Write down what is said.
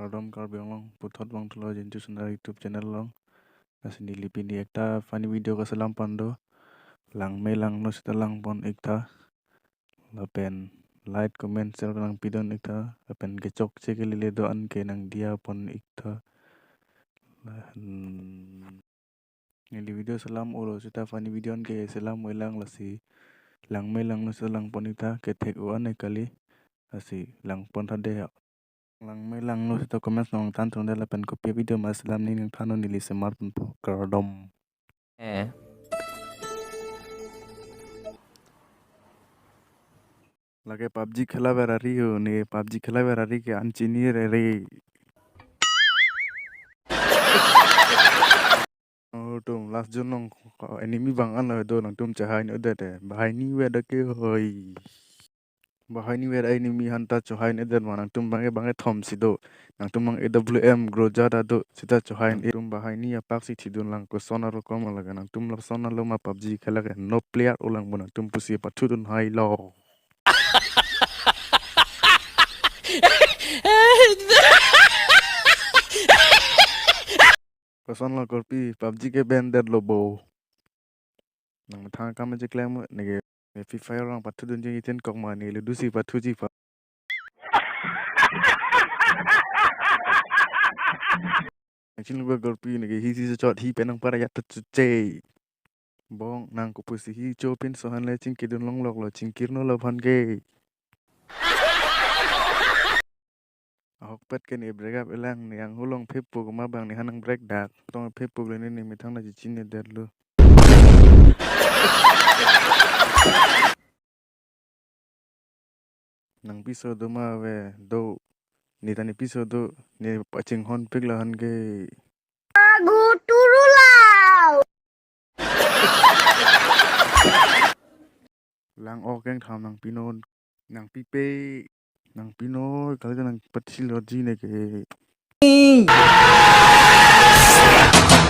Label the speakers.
Speaker 1: Kardom karbiong long puthot bang tulo jinju sundar YouTube channel long asini lipini ekta funny video ka salam pando lang me lang no sita lang pon ekta lapen like comment share lang pidon ekta lapen kecok ceke lile do an ke nang dia pon ekta ini video salam ulo sita funny video an ke salam welang lasi lang me lang no sita lang pon ekta ke tek uan ekali asi lang pon tade lang me lang no sita comment nong tan tung dela pen copy video mas salam ni nang thano nili semar pun po kardom lage PUBG খেলা বেড়ারি हो ने PUBG খেলা বেড়ারি के अनचिनी रे tum last jon nong enemy bang an do nang tum chahai no de bahai ni we da ke hoi bahai ni we enemy hanta chahai ne de nang tum bange bange thom si do nang tum mang AWM groja da do sita chahai ne tum bahai ni apak si thidun lang ko sona ro kom laga nang tum la sona lo ma PUBG খেলা ke no player ulang bona tum pusi pathu dun hai lo Koson lo korpi PUBG ke bender lo bo nang thang kam je claim nege Free Fire orang pathu dun je iten kok mani le dusi pathu ji pa Achin lo korpi nege hi si chot hi penang para ya tu che bong nang ko pusi hi chopin sohan le ching kidun long lok lo ching kirno lo phan ke ahok pet ke ni break up elang ni ang hulong phep pu ma bang ni hanang break dak tong phep pu le ni mi thang na ji chin ne der lo nang piso do ma we do ni tani piso do ni paching hon pik la han ke
Speaker 2: Aku turulau.
Speaker 1: lang o keng tham nang pinon nang pipe nang pino kali nang patsil ji ne ke